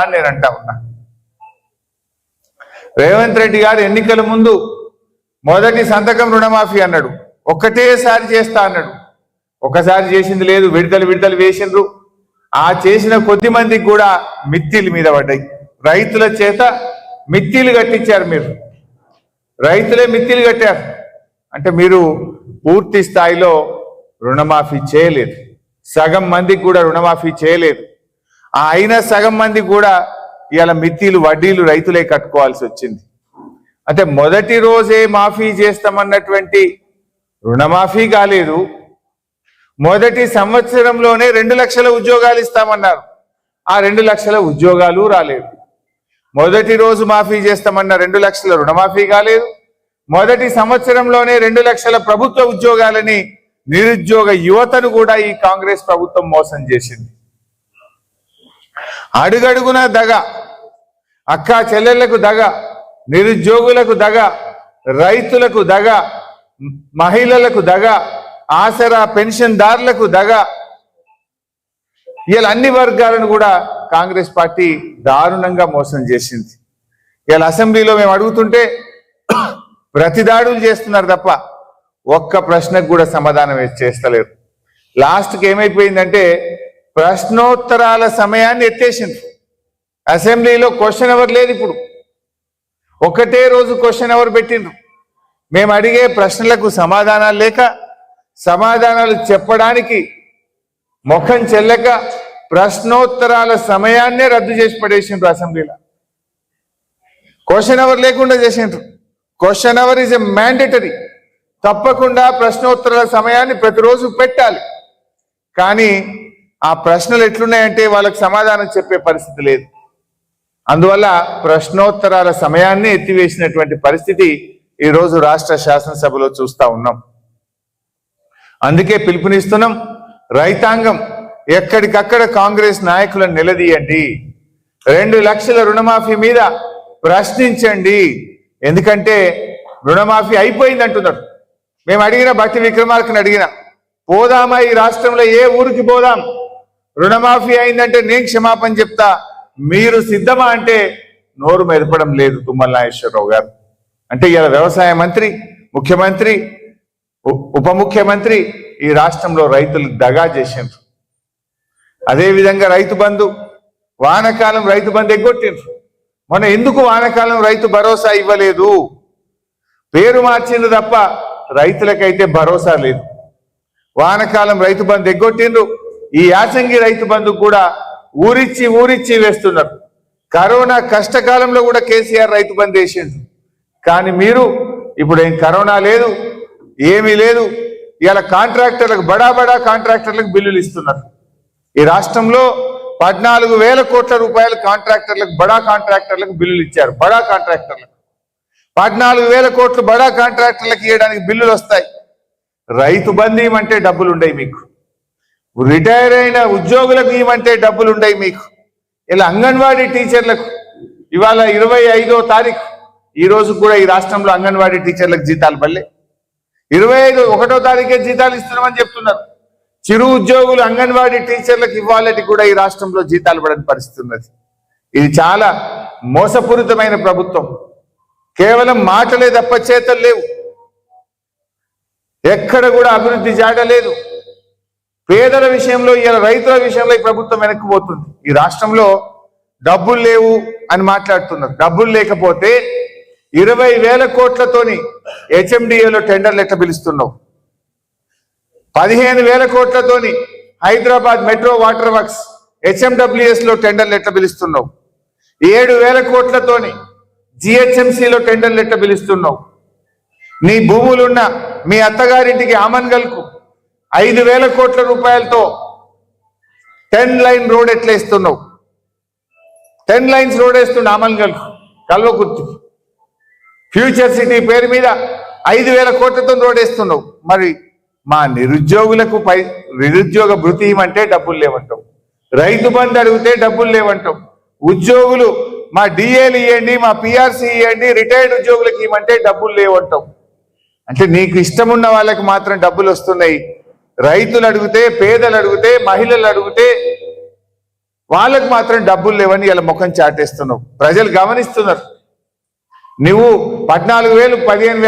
అని నేను అంటా ఉన్నా. రేవంత్ రెడ్డి గారు ఎన్నికల ముందు మొదటి సంతకం రుణమాఫీ అన్నాడు, ఒక్కటేసారి చేస్తా అన్నాడు. ఒకసారి చేసింది లేదు, విడతలు వేసిండ్రు. ఆ చేసిన కొద్ది మందికి కూడా మిత్తిలు మీద పడ్డాయి. రైతుల చేత మిత్తిలు కట్టించారు. మీరు రైతులే మిత్తిలు కట్టారు. అంటే మీరు పూర్తి స్థాయిలో రుణమాఫీ చేయలేదు. సగం మందికి కూడా రుణమాఫీ చేయలేదు. ఆ అయిన సగం మందికి కూడా ఇవాళ మిత్తిలు వడ్డీలు రైతులే కట్టుకోవాల్సి వచ్చింది. అంటే మొదటి రోజే మాఫీ చేస్తామన్నటువంటి రుణమాఫీ కాలేదు. మొదటి సంవత్సరంలోనే 2 లక్షల ఉద్యోగాలు ఇస్తామన్నారు. ఆ 2 లక్షల ఉద్యోగాలు రాలేదు. మొదటి రోజు మాఫీ చేస్తామన్న 2 లక్షల రుణమాఫీ కాలేదు. మొదటి సంవత్సరంలోనే 2 లక్షల ప్రభుత్వ ఉద్యోగాలని నిరుద్యోగ యువతను కూడా ఈ కాంగ్రెస్ ప్రభుత్వం మోసం చేసింది. అడుగడుగున దగ, అక్కా చెల్లెళ్లకు దగ, నిరుద్యోగులకు దగ, రైతులకు దగ, మహిళలకు దగ, ఆసరా పెన్షన్దారులకు దగ. ఇలా అన్ని వర్గాలను కూడా కాంగ్రెస్ పార్టీ దారుణంగా మోసం చేసింది. ఇలా అసెంబ్లీలో మేము అడుగుతుంటే ప్రతిదాడులు చేస్తున్నారు తప్ప ఒక్క ప్రశ్నకు కూడా సమాధానం చేస్తలేరు. లాస్ట్కి ఏమైపోయిందంటే ప్రశ్నోత్తరాల సమయాన్ని ఎత్తేసింది. అసెంబ్లీలో క్వశ్చన్ అవర్ లేదు. ఇప్పుడు ఒకటే రోజు క్వశ్చన్ అవర్ పెట్టిండ్రు. మేము అడిగే ప్రశ్నలకు సమాధానాలు లేక, సమాధానాలు చెప్పడానికి ముఖం చెల్లక ప్రశ్నోత్తరాల సమయాన్నే రద్దు చేసి పడేసిండ్రు. అసెంబ్లీలో క్వశ్చన్ అవర్ లేకుండా చేసిండ్రు. Question hour is a mandatory. తప్పకుండా ప్రశ్నోత్తరాల సమయాన్ని ప్రతిరోజు పెట్టాలి. కానీ ఆ ప్రశ్నలు ఎట్లున్నాయంటే వాళ్ళకి సమాధానం చెప్పే పరిస్థితి లేదు. అందువల్ల ప్రశ్నోత్తరాల సమయాన్ని ఎత్తివేసినటువంటి పరిస్థితి ఈరోజు రాష్ట్ర శాసనసభలో చూస్తా ఉన్నాం. అందుకే పిలుపునిస్తున్నాం, రైతాంగం ఎక్కడికక్కడ కాంగ్రెస్ నాయకులను నిలదీయండి. 2 లక్షల రుణమాఫీ మీద ప్రశ్నించండి. ఎందుకంటే రుణమాఫీ అయిపోయింది అంటున్నారు. మేము అడిగిన బట్టి విక్రమార్కని అడిగిన, పోదామా ఈ రాష్ట్రంలో ఏ ఊరికి పోదాం, రుణమాఫీ అయిందంటే నేను క్షమాపణ చెప్తా, మీరు సిద్ధమా అంటే నోరు మెదపడం లేదు తుమ్మల నాగేశ్వరరావు గారు. అంటే ఇలా వ్యవసాయ మంత్రి, ముఖ్యమంత్రి, ఉప ముఖ్యమంత్రి ఈ రాష్ట్రంలో రైతులకు దగా చేసిండ్రు. అదేవిధంగా రైతు బంధు, వానకాలం రైతు బంధు ఎగ్గొట్టిండ్రు. మొన్న ఎందుకు వానకాలం రైతు భరోసా ఇవ్వలేదు? పేరు మార్చిండ్రు తప్ప రైతులకైతే భరోసా లేదు. వానకాలం రైతు బంధు ఎగ్గొట్టిండ్రు. ఈ యాసంగి రైతు బంధు కూడా ఊరిచ్చి వేస్తున్నారు. కరోనా కష్టకాలంలో కూడా కేసీఆర్ రైతు బంధు వేసిండ్రు. కానీ మీరు ఇప్పుడు ఏం కరోనా లేదు, ఏమీ లేదు. ఇలా కాంట్రాక్టర్లకు బడా కాంట్రాక్టర్లకు బిల్లులు ఇస్తున్నారు. ఈ రాష్ట్రంలో 14,000 కోట్ల రూపాయలు కాంట్రాక్టర్లకు, బడా కాంట్రాక్టర్లకు బిల్లులు ఇచ్చారు. బడా కాంట్రాక్టర్లకు 14,000 కోట్లు బడా కాంట్రాక్టర్లకు ఇవ్వడానికి బిల్లులు వస్తాయి. రైతు బంధు ఇవ్వమంటే డబ్బులు ఉండయి మీకు. రిటైర్ అయిన ఉద్యోగులకు ఇవ్వమంటే డబ్బులు ఉండయి మీకు. ఇలా అంగన్వాడీ టీచర్లకు ఇవాళ 25వ తారీఖు, ఈ రోజు కూడా ఈ రాష్ట్రంలో అంగన్వాడీ టీచర్లకు జీతాలు పడలే. 1వ తారీఖే జీతాలు ఇస్తున్నామని చెప్తున్నారు. చిరు ఉద్యోగులు అంగన్వాడీ టీచర్లకు ఇవ్వాలని కూడా ఈ రాష్ట్రంలో జీతాలు పడని పరిస్థితి ఉన్నది. ఇది చాలా మోసపూరితమైన ప్రభుత్వం. కేవలం మాటలే తప్ప చేతలు లేవు. ఎక్కడ కూడా అభివృద్ధి జాడలేదు. పేదల విషయంలో, ఇలా రైతుల విషయంలో ఈ ప్రభుత్వం వెనక్కిపోతుంది. ఈ రాష్ట్రంలో డబ్బులు లేవు అని మాట్లాడుతున్నారు. డబ్బులు లేకపోతే 20,000 కోట్లతోని హెచ్ఎండిఏలో టెండర్లు ఎట్లా పిలుస్తున్నావు? 15,000 కోట్లతోని Hyderabad metro water works HMWS లో టెండర్లు ఎట్లా పిలుస్తున్నావు? 7,000 కోట్లతోని GHMCలో టెండర్లు ఎట్లా పిలుస్తున్నావు? నీ భూములున్న మీ అత్తగారింటికి ఆమన్గల్కు 5,000 కోట్ల రూపాయలతో 10 లైన్ రోడ్ ఎట్లా ఇస్తున్నావు? 10 లైన్స్ రోడ్ వేస్తుండే ఆమన్గల్కు, కల్వకుర్తికి. ఫ్యూచర్ సిటీ పేరు మీద 5,000 కోట్లతో రోడ్ వేస్తున్నావు. మరి మా నిరుద్యోగులకు నిరుద్యోగ భృతి ఇవ్వమంటే డబ్బులు లేవంటావు. రైతు బంధు అడిగితే డబ్బులు లేవంటావు. ఉద్యోగులు మా డిఏలు ఇవ్వండి, మా PRC ఇవ్వండి, రిటైర్డ్ ఉద్యోగులకు ఇవ్వమంటే డబ్బులు లేవంటావు. అంటే నీకు ఇష్టం ఉన్న వాళ్ళకి మాత్రం డబ్బులు వస్తున్నాయి. రైతులు అడిగితే, పేదలు అడిగితే, మహిళలు అడిగితే వాళ్ళకు మాత్రం డబ్బులు లేవని ఇలా ముఖం చాటేస్తున్నావు. ప్రజలు గమనిస్తున్నారు. నువ్వు 14,000 15,000